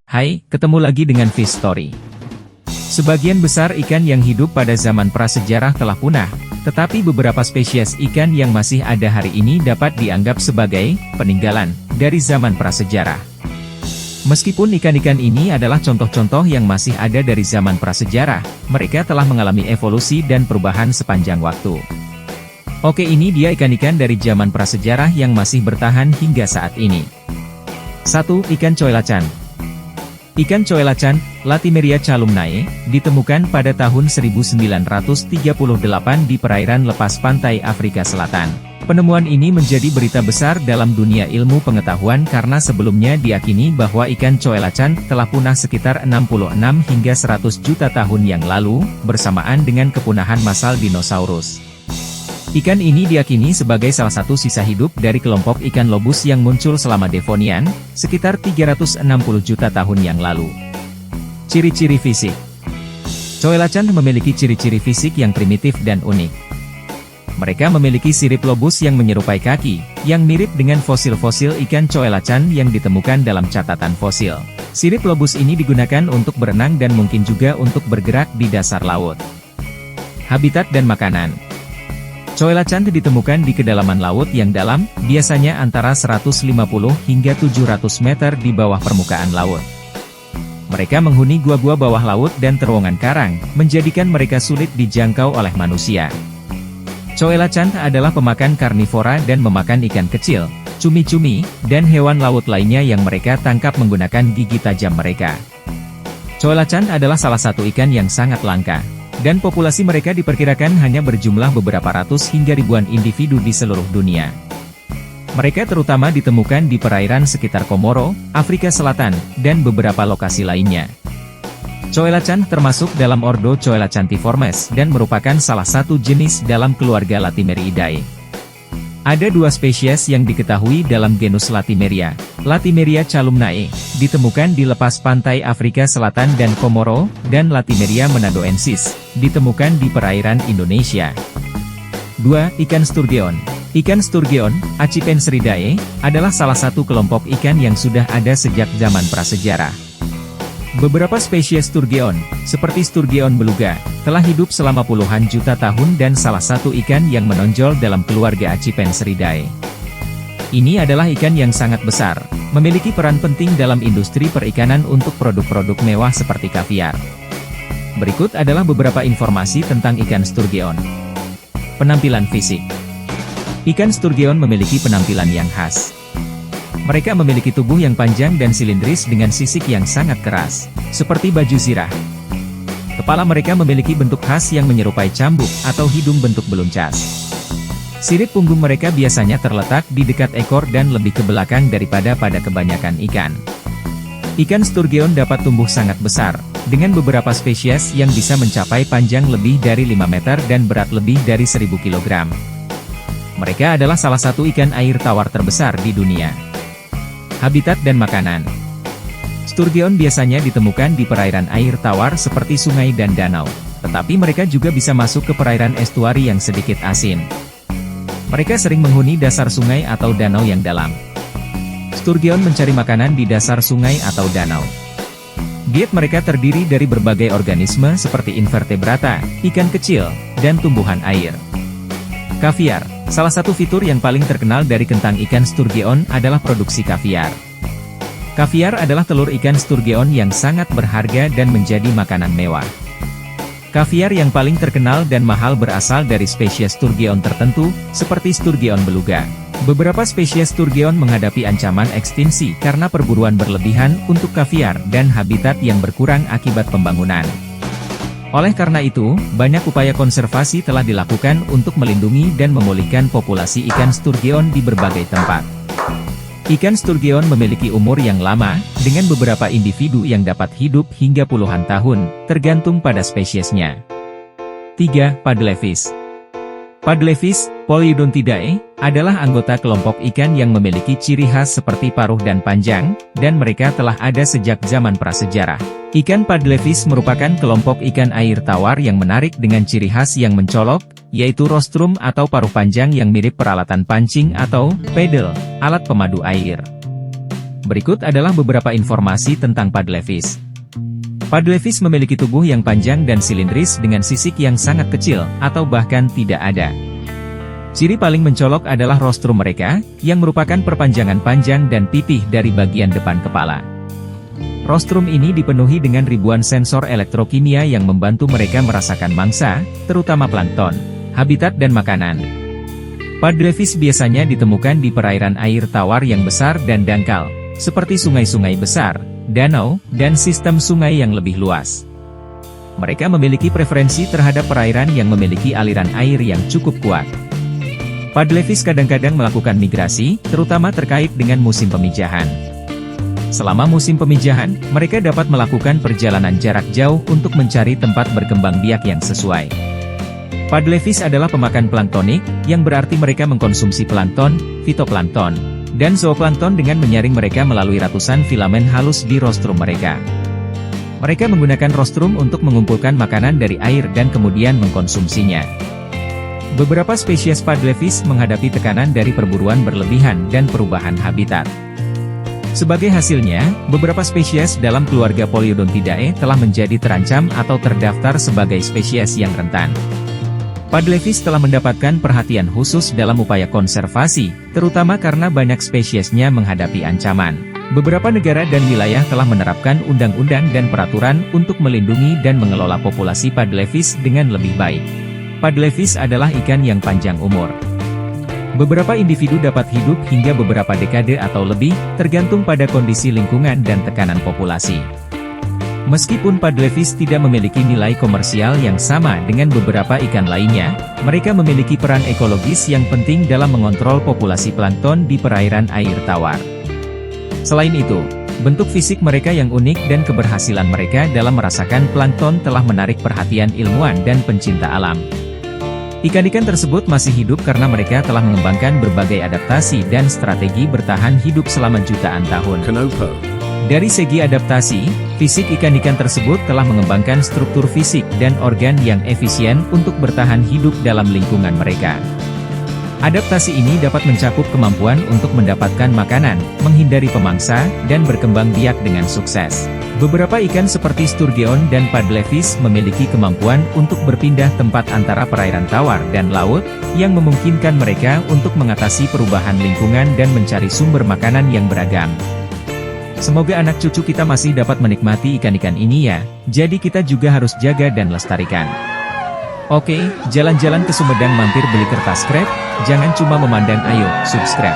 Hai, ketemu lagi dengan Fish Story. Sebagian besar ikan yang hidup pada zaman prasejarah telah punah, tetapi beberapa spesies ikan yang masih ada hari ini dapat dianggap sebagai peninggalan dari zaman prasejarah. Meskipun ikan-ikan ini adalah contoh-contoh yang masih ada dari zaman prasejarah, mereka telah mengalami evolusi dan perubahan sepanjang waktu. Oke, ini dia ikan-ikan dari zaman prasejarah yang masih bertahan hingga saat ini. 1. Ikan coelacan. Ikan coelacan, Latimeria calumnae, ditemukan pada tahun 1938 di perairan lepas pantai Afrika Selatan. Penemuan ini menjadi berita besar dalam dunia ilmu pengetahuan karena sebelumnya diyakini bahwa ikan coelacan telah punah sekitar 66 hingga 100 juta tahun yang lalu, bersamaan dengan kepunahan massal dinosaurus. Ikan ini diyakini sebagai salah satu sisa hidup dari kelompok ikan lobus yang muncul selama Devonian, sekitar 360 juta tahun yang lalu. Ciri-ciri fisik. Coelacan memiliki ciri-ciri fisik yang primitif dan unik. Mereka memiliki sirip lobus yang menyerupai kaki, yang mirip dengan fosil-fosil ikan coelacan yang ditemukan dalam catatan fosil. Sirip lobus ini digunakan untuk berenang dan mungkin juga untuk bergerak di dasar laut. Habitat dan makanan. Coelacan ditemukan di kedalaman laut yang dalam, biasanya antara 150 hingga 700 meter di bawah permukaan laut. Mereka menghuni gua-gua bawah laut dan terowongan karang, menjadikan mereka sulit dijangkau oleh manusia. Coelacan adalah pemakan karnivora dan memakan ikan kecil, cumi-cumi, dan hewan laut lainnya yang mereka tangkap menggunakan gigi tajam mereka. Coelacan adalah salah satu ikan yang sangat langka, dan populasi mereka diperkirakan hanya berjumlah beberapa ratus hingga ribuan individu di seluruh dunia. Mereka terutama ditemukan di perairan sekitar Komoro, Afrika Selatan, dan beberapa lokasi lainnya. Coelacan termasuk dalam ordo Coelacantiformes dan merupakan salah satu jenis dalam keluarga Latimeriidae. Ada dua spesies yang diketahui dalam genus Latimeria. Latimeria calumnae, ditemukan di lepas pantai Afrika Selatan dan Komoro, dan Latimeria menadoensis, ditemukan di perairan Indonesia. 2. Ikan sturgeon. Ikan sturgeon, Acipenseridae, adalah salah satu kelompok ikan yang sudah ada sejak zaman prasejarah. Beberapa spesies sturgeon, seperti sturgeon beluga, telah hidup selama puluhan juta tahun dan salah satu ikan yang menonjol dalam keluarga Acipenseridae. Ini adalah ikan yang sangat besar, memiliki peran penting dalam industri perikanan untuk produk-produk mewah seperti kaviar. Berikut adalah beberapa informasi tentang ikan sturgeon. Penampilan fisik. Ikan sturgeon memiliki penampilan yang khas. Mereka memiliki tubuh yang panjang dan silindris dengan sisik yang sangat keras, seperti baju zirah. Kepala mereka memiliki bentuk khas yang menyerupai cambuk atau hidung bentuk beluncas. Sirip punggung mereka biasanya terletak di dekat ekor dan lebih ke belakang daripada pada kebanyakan ikan. Ikan sturgeon dapat tumbuh sangat besar, dengan beberapa spesies yang bisa mencapai panjang lebih dari 5 meter dan berat lebih dari 1000 kg. Mereka adalah salah satu ikan air tawar terbesar di dunia. Habitat dan makanan. Sturgeon biasanya ditemukan di perairan air tawar seperti sungai dan danau, tetapi mereka juga bisa masuk ke perairan estuari yang sedikit asin. Mereka sering menghuni dasar sungai atau danau yang dalam. Sturgeon mencari makanan di dasar sungai atau danau. Diet mereka terdiri dari berbagai organisme seperti invertebrata, ikan kecil, dan tumbuhan air. Kaviar. Salah satu fitur yang paling terkenal dari kentang ikan sturgeon adalah produksi kaviar. Kaviar adalah telur ikan sturgeon yang sangat berharga dan menjadi makanan mewah. Kaviar yang paling terkenal dan mahal berasal dari spesies sturgeon tertentu, seperti sturgeon beluga. Beberapa spesies sturgeon menghadapi ancaman ekstinsi karena perburuan berlebihan untuk kaviar dan habitat yang berkurang akibat pembangunan. Oleh karena itu, banyak upaya konservasi telah dilakukan untuk melindungi dan memulihkan populasi ikan sturgeon di berbagai tempat. Ikan sturgeon memiliki umur yang lama, dengan beberapa individu yang dapat hidup hingga puluhan tahun, tergantung pada spesiesnya. 3. Paddlefish. Paddlefish, Polyodontidae, adalah anggota kelompok ikan yang memiliki ciri khas seperti paruh dan panjang, dan mereka telah ada sejak zaman prasejarah. Ikan paddlefish merupakan kelompok ikan air tawar yang menarik dengan ciri khas yang mencolok, yaitu rostrum atau paruh panjang yang mirip peralatan pancing atau paddle, alat pemadu air. Berikut adalah beberapa informasi tentang Padlevis. Padlevis memiliki tubuh yang panjang dan silindris dengan sisik yang sangat kecil, atau bahkan tidak ada. Ciri paling mencolok adalah rostrum mereka, yang merupakan perpanjangan panjang dan pipih dari bagian depan kepala. Rostrum ini dipenuhi dengan ribuan sensor elektrokimia yang membantu mereka merasakan mangsa, terutama plankton, habitat dan makanan. Padlevis biasanya ditemukan di perairan air tawar yang besar dan dangkal, seperti sungai-sungai besar, danau, dan sistem sungai yang lebih luas. Mereka memiliki preferensi terhadap perairan yang memiliki aliran air yang cukup kuat. Padlevis kadang-kadang melakukan migrasi, terutama terkait dengan musim pemijahan. Selama musim pemijahan, mereka dapat melakukan perjalanan jarak jauh untuk mencari tempat berkembang biak yang sesuai. Padlevis adalah pemakan planktonik, yang berarti mereka mengkonsumsi plankton, fitoplankton, dan zooplankton dengan menyaring mereka melalui ratusan filamen halus di rostrum mereka. Mereka menggunakan rostrum untuk mengumpulkan makanan dari air dan kemudian mengkonsumsinya. Beberapa spesies Padlevis menghadapi tekanan dari perburuan berlebihan dan perubahan habitat. Sebagai hasilnya, beberapa spesies dalam keluarga Polyodontidae telah menjadi terancam atau terdaftar sebagai spesies yang rentan. Padlevis telah mendapatkan perhatian khusus dalam upaya konservasi, terutama karena banyak spesiesnya menghadapi ancaman. Beberapa negara dan wilayah telah menerapkan undang-undang dan peraturan untuk melindungi dan mengelola populasi Padlevis dengan lebih baik. Padlevis adalah ikan yang panjang umur. Beberapa individu dapat hidup hingga beberapa dekade atau lebih, tergantung pada kondisi lingkungan dan tekanan populasi. Meskipun Padlevis tidak memiliki nilai komersial yang sama dengan beberapa ikan lainnya, mereka memiliki peran ekologis yang penting dalam mengontrol populasi plankton di perairan air tawar. Selain itu, bentuk fisik mereka yang unik dan keberhasilan mereka dalam merasakan plankton telah menarik perhatian ilmuwan dan pencinta alam. Ikan-ikan tersebut masih hidup karena mereka telah mengembangkan berbagai adaptasi dan strategi bertahan hidup selama jutaan tahun. Dari segi adaptasi, fisik ikan-ikan tersebut telah mengembangkan struktur fisik dan organ yang efisien untuk bertahan hidup dalam lingkungan mereka. Adaptasi ini dapat mencakup kemampuan untuk mendapatkan makanan, menghindari pemangsa, dan berkembang biak dengan sukses. Beberapa ikan seperti Sturgeon dan Padlevis memiliki kemampuan untuk berpindah tempat antara perairan tawar dan laut, yang memungkinkan mereka untuk mengatasi perubahan lingkungan dan mencari sumber makanan yang beragam. Semoga anak cucu kita masih dapat menikmati ikan-ikan ini ya, jadi kita juga harus jaga dan lestarikan. Oke, jalan-jalan ke Sumedang mampir beli kertas krep, jangan cuma memandang, ayo, subscribe.